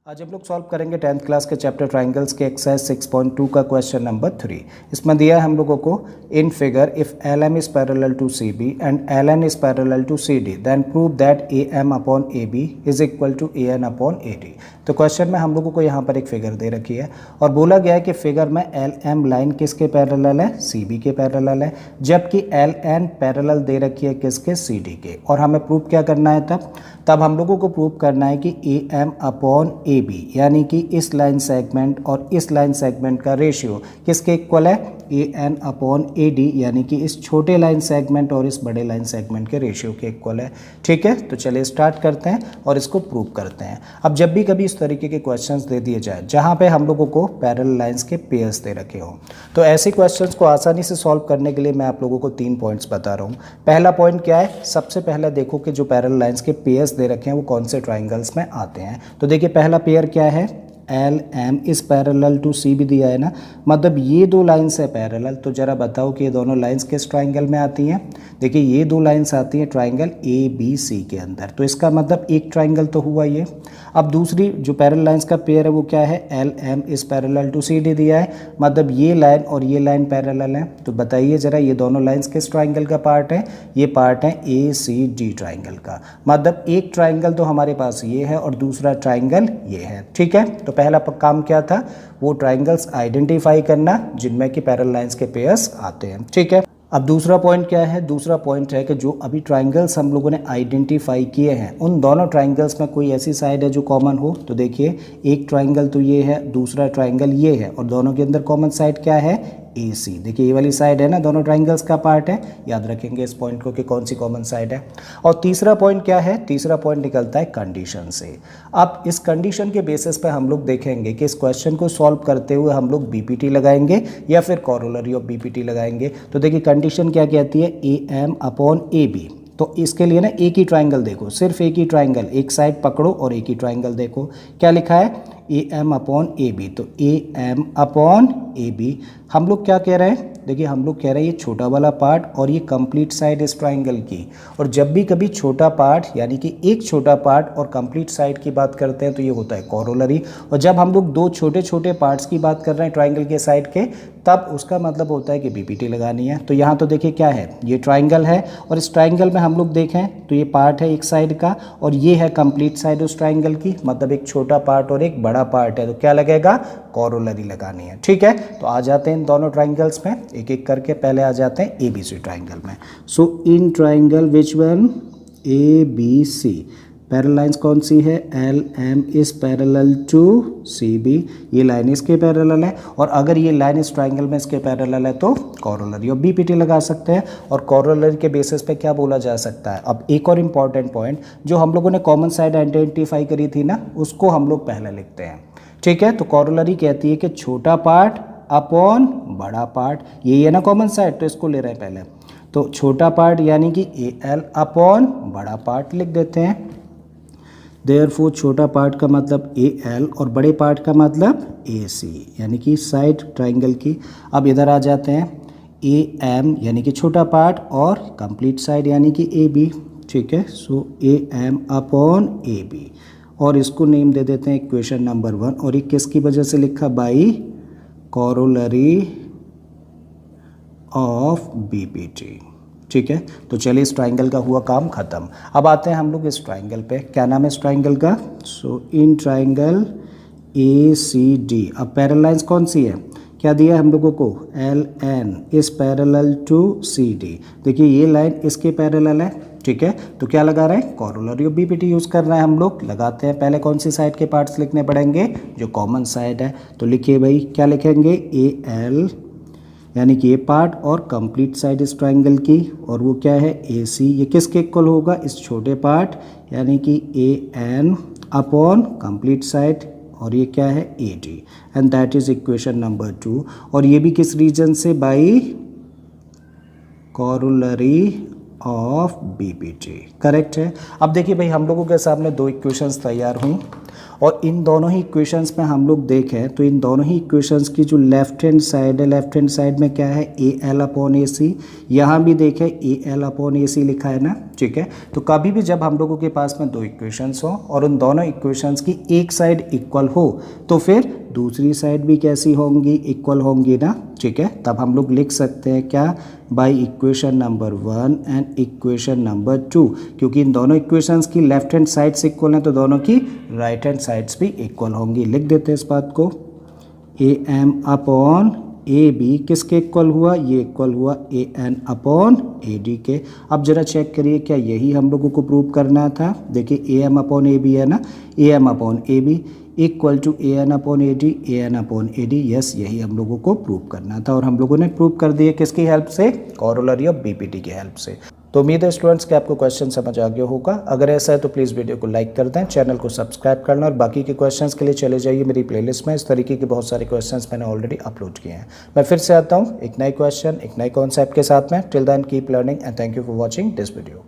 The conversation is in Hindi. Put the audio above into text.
आज हम लोग सॉल्व करेंगे 10th क्लास के चैप्टर ट्राइंगल्स के एक्सरसाइज 6.2 का क्वेश्चन नंबर 3। इसमें दिया है हम लोगों को in figure if L M is parallel to C B and L N is parallel to C D then prove that A M upon A B is equal to A N upon A D. तो क्वेश्चन में हम लोगों को यहाँ पर एक फिगर दे रखी है और बोला गया है कि फिगर में एल एम लाइन किसके पैरेलल है, सी बी के पैरेलल है, जबकि एल एन पैरेलल दे रखी है किसके, सी डी के। और हमें प्रूव क्या करना है, तब हम लोगों को प्रूव करना है कि A M upon A B यानी कि इस लाइन सेगमेंट और इस लाइन सेगमेंट का रेशियो किसके इक्वल है, A N upon A D यानी कि इस छोटे लाइन सेगमेंट और इस बड़े लाइन सेगमेंट के रेशियो के इक्वल है। ठीक है, तो चलिए स्टार्ट करते हैं और इसको प्रूव करते हैं। अब जब भी कभी इस तरीके के क्वेश्चंस दे दिए जाए जहां पे हम लोगों को पैरेलल लाइंस के पेयर्स दे रखे हों, तो ऐसे क्वेश्चंस को आसानी से सॉल्व करने के लिए मैं आप लोगों को 3 पॉइंट्स बता रहा हूँ। पहला पॉइंट क्या है, सबसे पहले देखो कि जो पैरेलल लाइंस के पेयर्स दे रखे हैं वो कौन से ट्राइंगल्स में आते हैं। तो देखिए पहला पेयर क्या है, L M is parallel to C भी दिया है ना, मतलब ये दो लाइन्स है पैरेलल। तो जरा बताओ कि ये दोनों लाइंस किस ट्राइंगल में आती हैं। देखिए ये दो लाइंस आती हैं ट्राइंगल ए बी सी के अंदर, तो इसका मतलब एक ट्राइंगल तो हुआ ये। अब दूसरी जो पैरेलल लाइंस का पेयर है वो क्या है, L M is parallel to C D दिया है, मतलब ये लाइन और ये लाइन पैरेलल है। तो बताइए जरा ये दोनों लाइंस किस ट्राइंगल का पार्ट है, ये पार्ट है ए सी डी ट्राइंगल का। मतलब एक ट्राइंगल तो हमारे पास ये है और दूसरा ट्राइंगल ये है। ठीक है, तो पहला काम क्या था, वो ट्राइंगल्स आइडेंटिफाई करना जिनमें कि पैरेलल लाइंस के पेयर्स आते हैं। ठीक है, अब दूसरा पॉइंट क्या है, दूसरा पॉइंट है कि जो अभी ट्राइंगल्स हम लोगों ने आइडेंटिफाई किए हैं उन दोनों ट्राइंगल्स में कोई ऐसी साइड है जो कॉमन हो। तो देखिए एक ट्राइंगल तो ये है, दूसरा ट्राइंगल ये है और दोनों के अंदर कॉमन साइड क्या है, ए सी। देखिए ये वाली साइड है ना, दोनों ट्राइंगल्स का पार्ट है, याद रखेंगे इस पॉइंट को कि कौन सी कॉमन साइड है। और तीसरा पॉइंट क्या है, तीसरा पॉइंट निकलता है कंडीशन से। अब इस कंडीशन के बेसिस पे हम लोग देखेंगे कि इस क्वेश्चन को सॉल्व करते हुए हम लोग बीपीटी लगाएंगे या फिर कॉरोलरी ऑफ बीपीटी लगाएंगे। तो देखिए कंडीशन क्या कहती है, A M upon A B. तो इसके लिए ना एक ही ट्राइंगल देखो, सिर्फ एक ही ट्राइंगल, एक साइड पकड़ो और एक ही ट्राइंगल देखो। क्या लिखा है, A M upon A B. तो A M upon A B हम लोग क्या कह रहे हैं, देखिए हम लोग कह रहे हैं ये छोटा वाला पार्ट और ये कंप्लीट साइड इस ट्राइंगल की। और जब भी कभी छोटा पार्ट यानी कि एक छोटा पार्ट और कंप्लीट साइड की बात करते हैं तो ये होता है कॉरोलरी। और जब हम लोग दो छोटे छोटे पार्ट्स की बात कर रहे हैं ट्राइंगल के साइड के, तब उसका मतलब होता है कि बीपीटी लगानी है। तो यहाँ तो देखिए क्या है, ये ट्राइंगल है और इस ट्राइंगल में हम लोग देखें तो ये पार्ट है एक साइड का और ये है कंप्लीट साइड उस ट्राइंगल की, मतलब एक छोटा पार्ट और एक बड़ा पार्ट है। तो क्या लगेगा, कॉरोलरी लगानी है। ठीक है, तो आ जाते हैं इन दोनों ट्राइंगल्स में एक एक करके। पहले आ जाते हैं ए बी सी ट्राइंगल में। So in triangle which one, A B C, parallel lines कौन सी है, L M is parallel to C B. ये लाइन इसके पैरेलल है और अगर ये लाइन इस ट्राइंगल में इसके पैरेलल है तो कॉरोलरी और बीपीटी लगा सकते हैं। और कॉरोलरी के बेसिस पे क्या बोला जा सकता है। अब एक और इम्पॉर्टेंट पॉइंट, जो हम लोगों ने कॉमन साइड आइडेंटिफाई करी थी ना, उसको हम लोग पहले लिखते हैं। ठीक है, तो कॉरोलरी कहती है कि छोटा पार्ट अपॉन बड़ा पार्ट, यही है ना कॉमन साइड, तो इसको ले रहे हैं पहले। तो छोटा पार्ट यानी कि ए एल अपॉन बड़ा पार्ट लिख देते हैं। देयरफॉर छोटा पार्ट का मतलब ए एल और बड़े पार्ट का मतलब ए सी यानी कि साइड ट्राइंगल की। अब इधर आ जाते हैं, ए एम यानी कि छोटा पार्ट और कंप्लीट साइड यानी कि ए बी। ठीक है, so A M upon A B और इसको नेम दे देते हैं इक्वेशन नंबर 1। और ये किसकी वजह से लिखा, बाई कॉरोलरी ऑफ बीपीटी। ठीक है, तो चलिए इस ट्राइंगल का हुआ काम खत्म। अब आते हैं हम लोग इस ट्राइंगल पे। क्या नाम है इस ट्राइंगल का, so in triangle A C D. अब पैरेलल लाइंस कौन सी है, क्या दिया है हम लोगों को, L N is parallel to C D. देखिए ये लाइन इसके पैरेलल है। ठीक है, तो क्या लगा रहे हैं, कॉरोलरी ऑफ बीपीटी यूज़ कर रहे हैं हम लोग। लगाते हैं, पहले कौन सी साइड के पार्ट्स लिखने पड़ेंगे, जो कॉमन साइड है। तो लिखिए भाई, क्या लिखेंगे, ए एल यानी कि ये पार्ट और कंप्लीट साइड इस ट्राइंगल की, और वो क्या है, ए सी। ये किसके इक्वल होगा, इस छोटे पार्ट यानी कि ए एन अपॉन कंप्लीट साइड, और ये क्या है, A D, and that is equation number 2। और ये भी किस रीजन से, by corollary of BPT. Correct है। अब देखिए भाई हम लोगों के सामने दो इक्वेशंस तैयार हुई और इन दोनों ही इक्वेशंस में हम लोग देखें तो इन दोनों ही इक्वेशंस की जो लेफ्ट हैंड साइड है, लेफ्ट हैंड साइड में क्या है ए एल अपॉन ए सी, यहाँ भी देखें ए एल अपॉन ए सी लिखा है ना, ठीक है। तो कभी भी जब हम लोगों के पास में दो इक्वेशंस हो और उन दोनों इक्वेशंस की एक साइड इक्वल हो तो फिर दूसरी साइड भी कैसी होंगी, इक्वल होंगी ना, ठीक है। तब हम लोग लिख सकते हैं क्या, by equation number 1 and equation number 2, क्योंकि इन दोनों इक्वेशंस की लेफ्ट हैंड साइड्स इक्वल हैं तो दोनों की राइट हैंड साइड्स भी इक्वल होंगी। लिख देते हैं इस बात को, A M upon A B किसके इक्वल हुआ, ये इक्वल हुआ A N upon A D के। अब जरा चेक करिए क्या यही हम लोगों को प्रूव करना था। देखिए A M upon A B है ना, A M upon A B equal to A N upon A D, A N upon A D, yes यही हम लोगों को प्रूव करना था और हम लोगों ने प्रूव कर दिया किसकी हेल्प से, कॉरोलरी ऑफ बीपीटी की हेल्प से। तो उम्मीद है स्टूडेंट्स कि आपको क्वेश्चन समझ आ गया होगा। अगर ऐसा है तो प्लीज़ वीडियो को लाइक कर दें, चैनल को सब्सक्राइब करना और बाकी के क्वेश्चंस के लिए चले जाइए मेरी प्लेलिस्ट में। इस तरीके के बहुत सारे क्वेश्चंस मैंने ऑलरेडी अपलोड किए हैं। मैं फिर से आता हूँ एक नए क्वेश्चन, एक नए कॉन्सेप्ट के साथ में। Till then keep learning and thank you for watching this video.